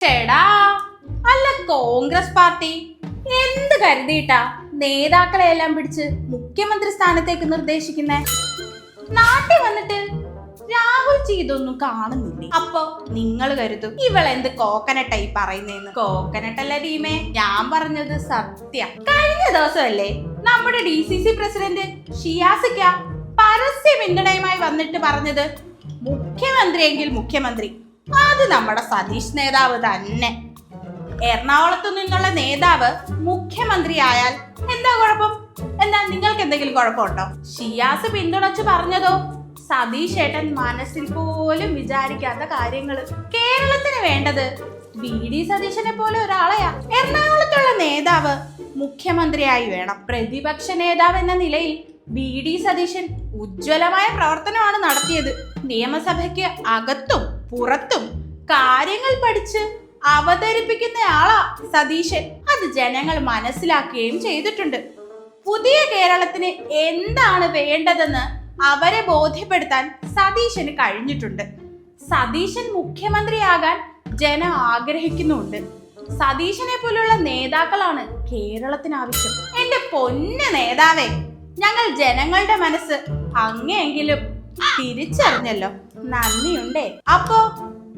ചേടാ, അല്ല കോൺഗ്രസ് പാർട്ടി എന്ത് കരുതിയിട്ടാ നേതാക്കളെ എല്ലാം പിടിച്ച് മുഖ്യമന്ത്രി സ്ഥാനത്തേക്ക് നിർദ്ദേശിക്കുന്നേ? നാട്ടിൽ വന്നിട്ട് രാഹുൽ ഇതൊന്നും കാണുന്നില്ലേ? അപ്പൊ നിങ്ങൾ കരുതും ഇവളെന്ത് കോക്കനട്ടായി പറയുന്നേന്ന്. കോക്കനട്ടല്ല ടീമേ, ഞാൻ പറഞ്ഞത് സത്യ. കഴിഞ്ഞ ദിവസമല്ലേ നമ്മുടെ DCC പ്രസിഡന്റ് ഷിയാസിക്ക പരസ്യ പിന്തുണയുമായി വന്നിട്ട് പറഞ്ഞത് മുഖ്യമന്ത്രിയെങ്കിൽ മുഖ്യമന്ത്രി അത് നമ്മുടെ സതീഷ് നേതാവ് തന്നെ. എറണാകുളത്തു നിന്നുള്ള നേതാവ് മുഖ്യമന്ത്രി ആയാൽ എന്താ കുഴപ്പം? എന്താ നിങ്ങൾക്ക് എന്തെങ്കിലും കുഴപ്പമുണ്ടോ? ഷിയാസ് പിന്തുണച്ചു പറഞ്ഞതോ സതീഷ് ഏട്ടൻ മനസ്സിൽ പോലും വിചാരിക്കാത്ത കാര്യങ്ങള്. കേരളത്തിന് വേണ്ടത് VD സതീശനെ പോലെ ഒരാളെയാ. എറണാകുളത്തുള്ള നേതാവ് മുഖ്യമന്ത്രിയായി വേണം. പ്രതിപക്ഷ നേതാവ് എന്ന നിലയിൽ VD സതീശൻ ഉജ്ജ്വലമായ പ്രവർത്തനമാണ് നടത്തിയത്. നിയമസഭയ്ക്ക് അകത്തും പുറത്തും കാര്യങ്ങൾ പഠിച്ച് അവതരിപ്പിക്കുന്നയാളാ സതീശൻ. അത് ജനങ്ങൾ മനസ്സിലാക്കുകയും ചെയ്തിട്ടുണ്ട്. പുതിയ കേരളത്തിന് എന്താണ് വേണ്ടതെന്ന് അവരെ ബോധ്യപ്പെടുത്താൻ സതീശന് കഴിഞ്ഞിട്ടുണ്ട്. സതീശൻ മുഖ്യമന്ത്രിയാകാൻ ജനം ആഗ്രഹിക്കുന്നുണ്ട്. സതീശനെ പോലുള്ള നേതാക്കളാണ് കേരളത്തിന് ആവശ്യം. എന്റെ പൊന്ന നേതാവേ, ഞങ്ങൾ ജനങ്ങളുടെ മനസ്സ് അങ്ങെയെങ്കിലും തിരിച്ചറിഞ്ഞല്ലോ, നന്ദിയുണ്ടേ. അപ്പോ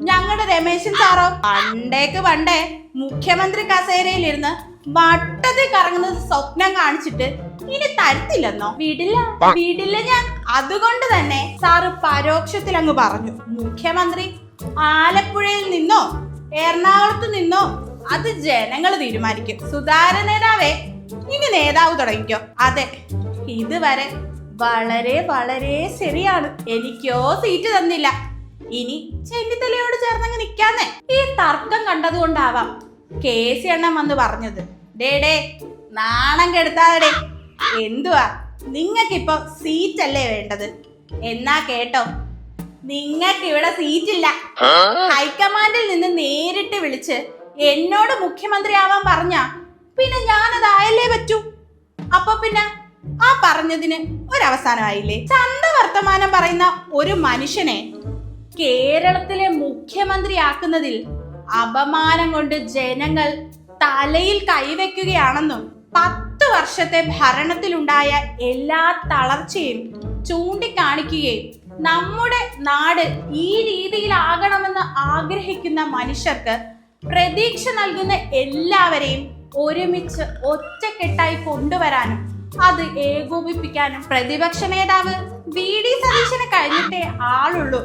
ഞങ്ങളുടെ രമേശൻ സാറോ പണ്ടേ മുഖ്യമന്ത്രി കസേരയിലിരുന്ന് വട്ടത്തിൽ കറങ്ങുന്നത് സ്വപ്നം കാണിച്ചിട്ട് ഇനി തരത്തില്ലെന്നോ? വീടില്ല ഞാൻ. അതുകൊണ്ട് തന്നെ സാറ് പരോക്ഷത്തിൽ അങ്ങ് പറഞ്ഞു, മുഖ്യമന്ത്രി ആലപ്പുഴയിൽ നിന്നോ എറണാകുളത്ത് നിന്നോ അത് ജനങ്ങൾ തീരുമാനിക്കും. സുധാകരൻ നേതാവേ, ഇനി നേതാവ് തുടങ്ങിക്കോ. അതെ, ഇതുവരെ വളരെ വളരെ ശരിയാണ്. എനിക്കോ സീറ്റ് തന്നില്ല, ഇനി ചെന്നിത്തലയോട് ചേർന്നങ്ങ് നിക്കാന്നേ. ഈ തർക്കം കണ്ടതുകൊണ്ടാവാം KC അണ്ണൻ വന്ന് പറഞ്ഞത്. ഡേ നാണം കെടുത്താതെ. എന്തുവാ നിങ്ങൾക്കിപ്പോ സീറ്റല്ലേ വേണ്ടത്? എന്നാ കേട്ടോ, നിങ്ങൾക്ക് ഇവിടെ സീറ്റില്ല. ഹൈക്കമാൻഡിൽ നിന്ന് നേരിട്ട് വിളിച്ച് എന്നോട് മുഖ്യമന്ത്രി ആവാൻ പറഞ്ഞ പിന്നെ ഞാനതായല്ലേ പറ്റൂ. അപ്പൊ പിന്നെ ആ പറഞ്ഞതിന് ഒരവസാനമായില്ലേ? ചന്ത വർത്തമാനം പറയുന്ന ഒരു മനുഷ്യനെ കേരളത്തിലെ മുഖ്യമന്ത്രിയാക്കുന്നതിൽ അപമാനം കൊണ്ട് ജനങ്ങൾ തലയിൽ കൈവയ്ക്കുകയാണെന്നും 10 വർഷത്തെ ഭരണത്തിലുണ്ടായ എല്ലാ തളർച്ചയും ചൂണ്ടിക്കാണിക്കുകയും നമ്മുടെ നാട് ഈ രീതിയിലാകണമെന്ന് ആഗ്രഹിക്കുന്ന മനുഷ്യർക്ക് പ്രതീക്ഷ നൽകുന്ന എല്ലാവരെയും ഒരുമിച്ച് ഒറ്റക്കെട്ടായി കൊണ്ടുവരാനും അത് ഏകോപിപ്പിക്കാനും പ്രതിപക്ഷ നേതാവ് VD സതീശനെ കഴിഞ്ഞിട്ടേ ആളുള്ളൂ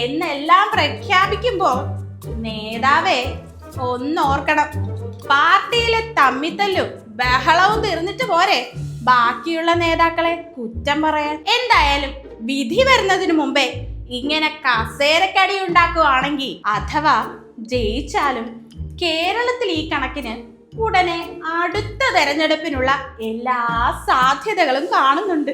എന്നെല്ലാം പ്രഖ്യാപിക്കുമ്പോ നേതാവേ ഒന്നോർക്കണം, പാർട്ടിയിലെ തമ്മിത്തല്ലും ബഹളവും തീർന്നിട്ട് പോരെ ബാക്കിയുള്ള നേതാക്കളെ കുറ്റം പറയാൻ. എന്തായാലും വിധി വരുന്നതിന് മുമ്പേ ഇങ്ങനെ കസേരക്കടി ഉണ്ടാക്കുകയാണെങ്കിൽ അഥവാ ജയിച്ചാലും കേരളത്തിൽ ഈ കണക്കിന് ഉടനെ അടുത്ത തെരഞ്ഞെടുപ്പിനുള്ള എല്ലാ സാധ്യതകളും കാണുന്നുണ്ട്.